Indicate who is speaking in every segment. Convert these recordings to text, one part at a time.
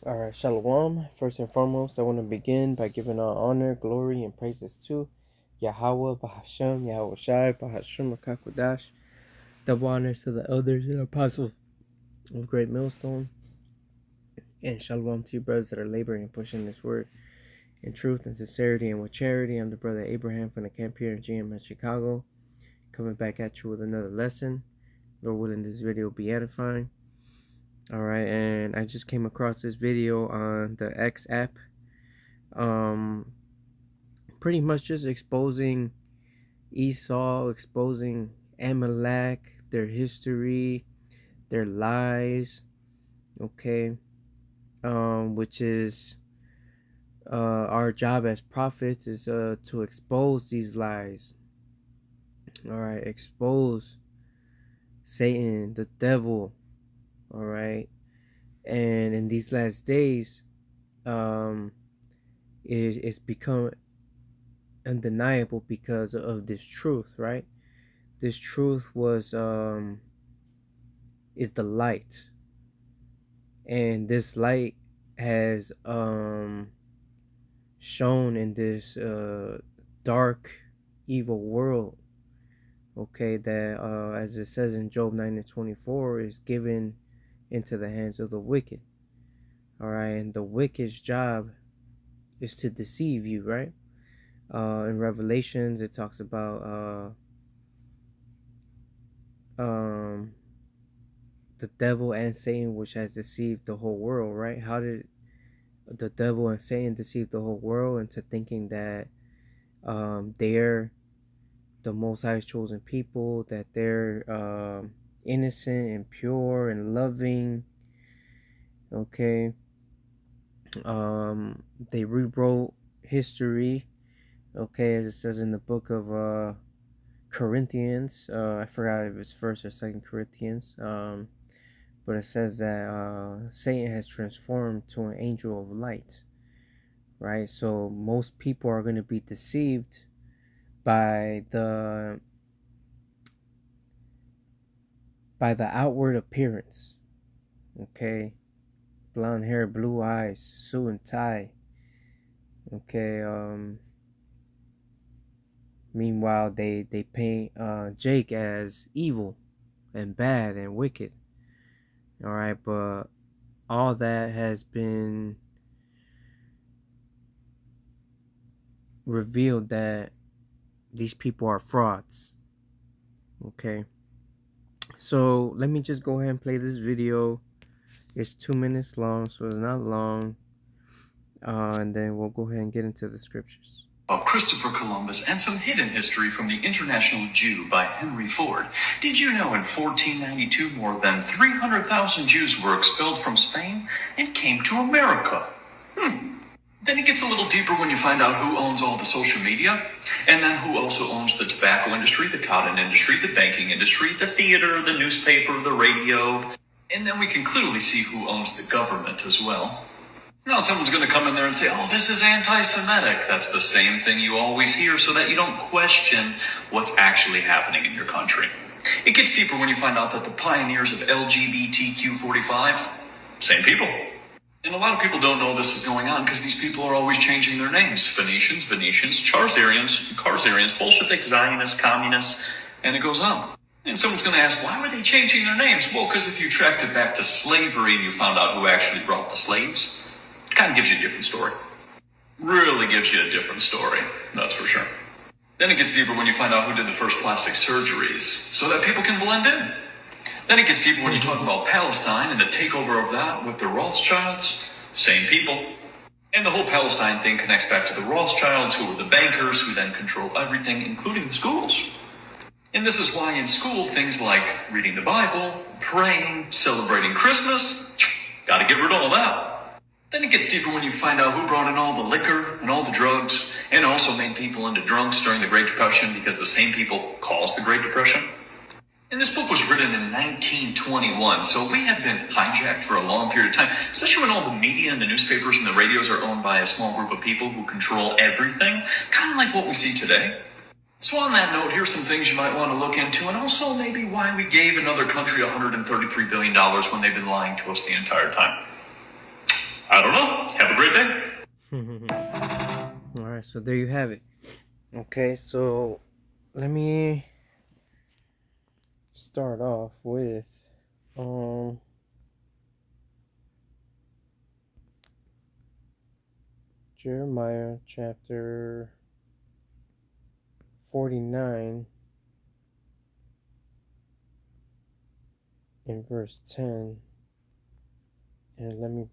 Speaker 1: All right, Shalom. First and foremost, I want to begin by giving all honor, glory, and praises to Yahweh, Bahashem, Yahweh Shai, Bahashem, Makakwadash. Double honors to the elders and apostles of Great Millstone. And Shalom to you brothers that are laboring and pushing this word in truth and sincerity and with charity. I'm the brother Abraham from the camp here in GMS Chicago, coming back at you with another lesson. Lord willing, this video will be edifying. All right, and I just came across this video on the X app. Pretty much just exposing Esau, exposing Amalek, their history, their lies, okay, which is our job as prophets is to expose these lies. All right, expose Satan, the devil. All right, and in these last days, it's become undeniable because of this truth, right? This truth was is the light, and this light has shown in this dark, evil world. Okay, that as it says in Job 9:24, is given into the hands of the wicked. All right, and the wicked's job is to deceive you, right? In Revelations, it talks about the devil and Satan, which has deceived the whole world, right? How did the devil and Satan deceive the whole world into thinking that they're the Most High's chosen people, that they're innocent and pure and loving? Okay, they rewrote history. Okay, as it says in the book of Corinthians. I forgot if it's First or Second Corinthians. But it says that Satan has transformed to an angel of light, right? So most people are going to be deceived by the outward appearance, okay? Blonde hair, blue eyes, suit and tie, okay? Meanwhile, they paint Jake as evil and bad and wicked. All right, but all that has been revealed that these people are frauds. Okay, so let me just go ahead and play this video. It's 2 minutes long, so it's not long. And then we'll go ahead and get into the scriptures.
Speaker 2: About Christopher Columbus and some hidden history from the International Jew by Henry Ford. Did you know in 1492 more than 300,000 Jews were expelled from Spain and came to America? Then it gets a little deeper when you find out who owns all the social media, and then who also owns the tobacco industry, the cotton industry, the banking industry, the theater, the newspaper, the radio, and then we can clearly see who owns the government as well. Now someone's going to come in there and say, oh, this is anti-Semitic. That's the same thing you always hear, so that you don't question what's actually happening in your country. It gets deeper when you find out that the pioneers of LGBTQ45, same people. And a lot of people don't know this is going on because these people are always changing their names. Phoenicians, Venetians, Charzarians, Bolsheviks, Zionists, Communists, and it goes on. And someone's going to ask, why were they changing their names? Well, because if you tracked it back to slavery and you found out who actually brought the slaves, it kind of gives you a different story. Really gives you a different story, that's for sure. Then it gets deeper when you find out who did the first plastic surgeries, so that people can blend in. Then it gets deeper when you talk about Palestine and the takeover of that with the Rothschilds, same people. And the whole Palestine thing connects back to the Rothschilds, who were the bankers who then control everything, including the schools. And this is why in school, things like reading the Bible, praying, celebrating Christmas, gotta get rid of all that. Then it gets deeper when you find out who brought in all the liquor and all the drugs, and also made people into drunks during the Great Depression, because the same people caused the Great Depression. And this book was written in 1921, so we have been hijacked for a long period of time, especially when all the media and the newspapers and the radios are owned by a small group of people who control everything, kind of like what we see today. So on that note, here's some things you might want to look into, and also maybe why we gave another country $133 billion when they've been lying to us the entire time. I don't know. Have a great day.
Speaker 1: All right, so there you have it. Okay, so let me start off with Jeremiah chapter 49 in verse 10. And let me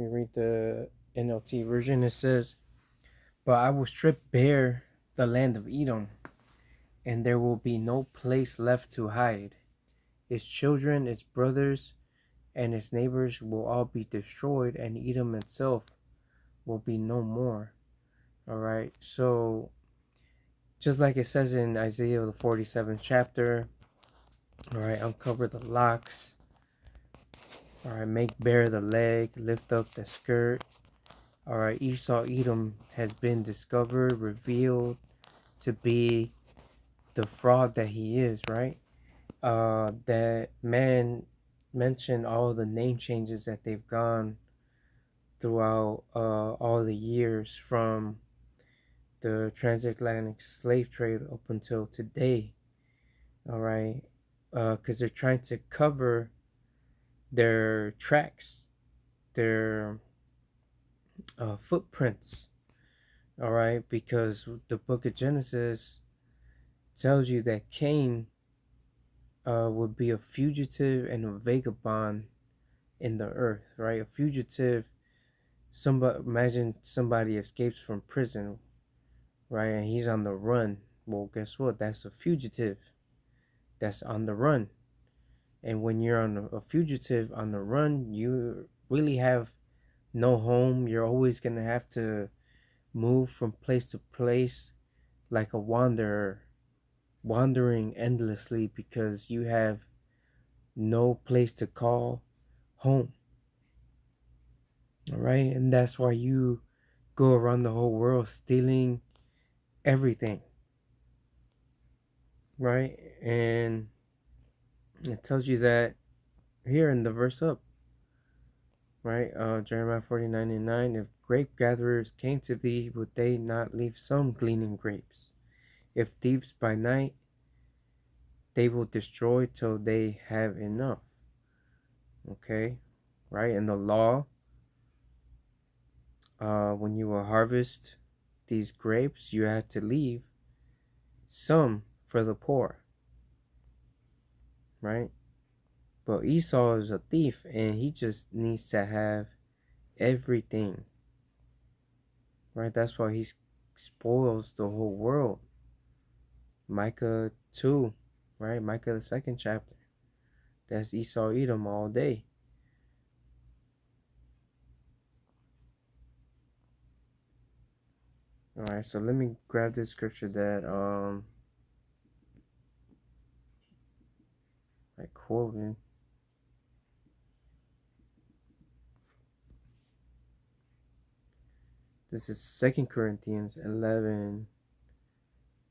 Speaker 1: read the NLT version. It says, "But I will strip bare the land of Edom, and there will be no place left to hide. Its children, its brothers, and its neighbors will all be destroyed, and Edom itself will be no more." All right, so just like it says in Isaiah the 47th chapter, all right, uncover the locks, all right, make bare the leg, lift up the skirt. All right, Esau Edom has been discovered, revealed to be the fraud that he is, right? That man mentioned all the name changes that they've gone throughout all the years from the transatlantic slave trade up until today. All right, because they're trying to cover their tracks, their footprints. All right, because the book of Genesis tells you that Cain would be a fugitive and a vagabond in the earth, right? A fugitive, somebody, imagine somebody escapes from prison, right? And he's on the run. Well, guess what? That's a fugitive. That's on the run. And when you're on a fugitive on the run, you really have no home. You're always going to have to move from place to place like a wanderer, wandering endlessly because you have no place to call home. All right, and that's why you go around the whole world stealing everything, right? And it tells you that here in the verse up, right? Jeremiah 49:9. If grape gatherers came to thee, would they not leave some gleaning grapes? If thieves by night, they will destroy till they have enough. Okay, right? In the law, when you will harvest these grapes, you had to leave some for the poor, right? But Esau is a thief and he just needs to have everything, right? That's why he spoils the whole world. Micah 2, right? Micah the second chapter. That's Esau Edom all day. All right, so let me grab this scripture that I quoted. This is 2 Corinthians 11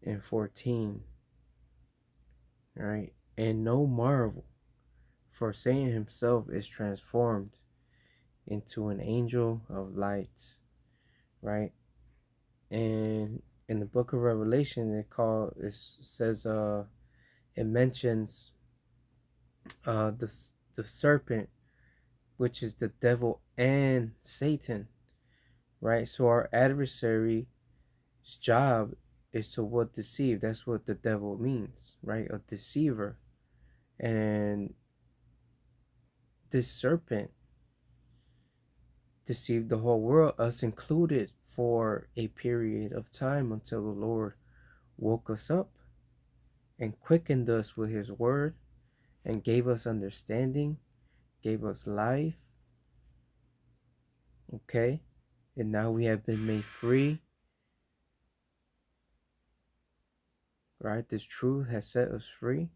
Speaker 1: and 14. All right, and no marvel, for Satan himself is transformed into an angel of light, right? And in the book of Revelation, it says it mentions the serpent, which is the devil and Satan, right? So our adversary's job is to what? Deceive. That's what the devil means, right? A deceiver. And this serpent deceived the whole world, us included, for a period of time until the Lord woke us up and quickened us with his word and gave us understanding, gave us life. Okay? And now we have been made free. Right? This truth has set us free.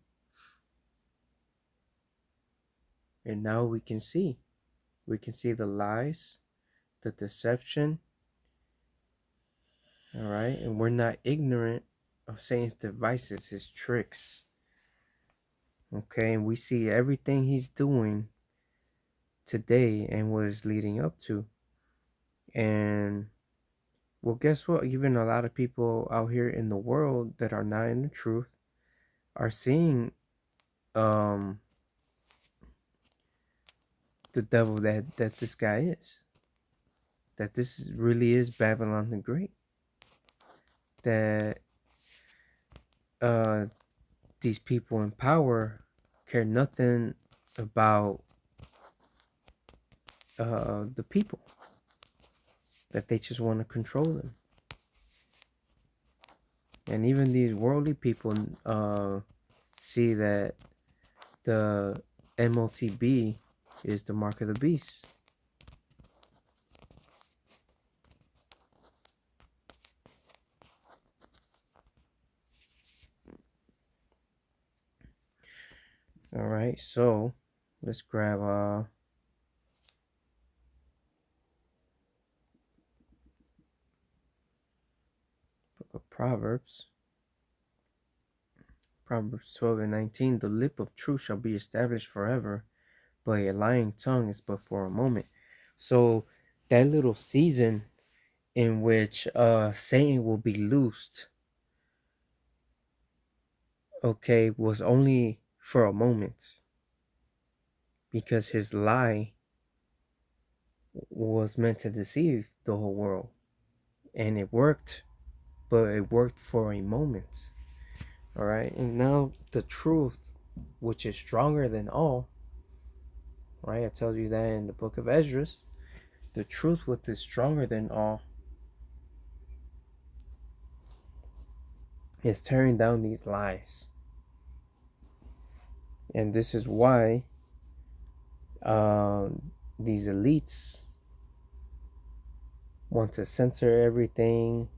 Speaker 1: And now we can see. We can see the lies, the deception. All right? And we're not ignorant of Satan's devices, his tricks. Okay? And we see everything he's doing today and what it's leading up to. And well, guess what? Even a lot of people out here in the world that are not in the truth are seeing um the devil that this guy is. That this really is Babylon the Great. That uh these people in power care nothing about the people. That they just want to control them. And even these worldly people see that the MOTB is the mark of the beast. All right, so let's grab book of Proverbs. Proverbs 12:19. The lip of truth shall be established forever, but a lying tongue is but for a moment. So that little season in which Satan will be loosed, okay, was only for a moment, because his lie was meant to deceive the whole world, and it worked, but it worked for a moment. All right, and now the truth, which is stronger than all, right? I told you that in the book of Esdras. The truth, which is stronger than all, is tearing down these lies. And this is why these elites want to censor everything,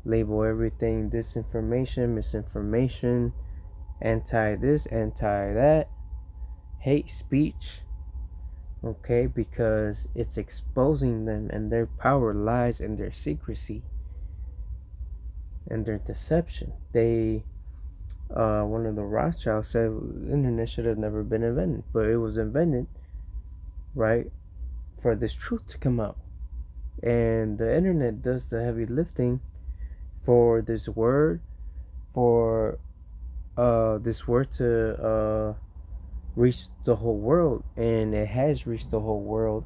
Speaker 1: label everything disinformation, misinformation, anti this, anti that, hate speech, okay, because it's exposing them, and their power lies in their secrecy and their deception. They one of the Rothschilds said the internet should have never been invented, but it was invented, right, for this truth to come out. And the internet does the heavy lifting for this word, for this word to reach the whole world, and it has reached the whole world.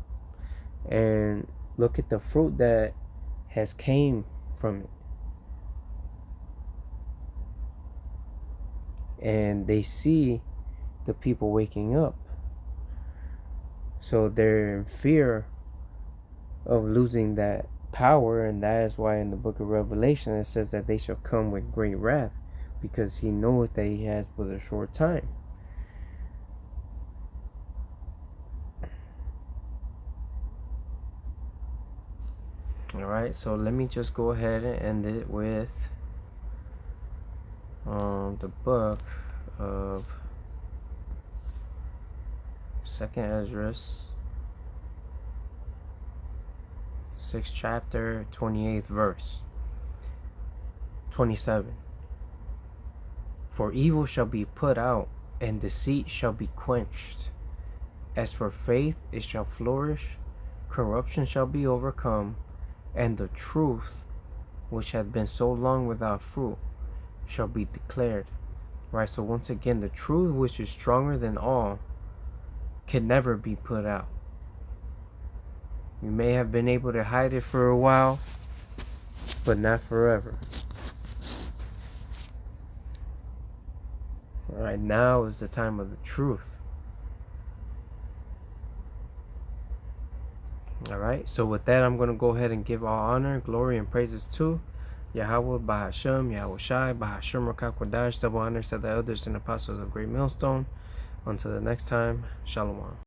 Speaker 1: And look at the fruit that has came from it. And they see the people waking up, so they're in fear of losing that power. And that is why in the book of Revelation it says that they shall come with great wrath, because he knoweth that he has but a short time. Alright, so let me just go ahead and end it with the book of 2nd Esdras, 6th chapter, 28th verse, 27. For evil shall be put out, and deceit shall be quenched. As for faith, it shall flourish, corruption shall be overcome, and the truth, which had been so long without fruit, shall be declared. Right, so once again, the truth, which is stronger than all, can never be put out. You may have been able to hide it for a while, but not forever. Alright, now is the time of the truth. Alright, so with that, I'm going to go ahead and give all honor, glory, and praises to Yahweh, Bahashem, Yahweh Shai, Bahashem, Rakakwadash, double honors to the elders and apostles of Great Millstone. Until the next time, Shalom.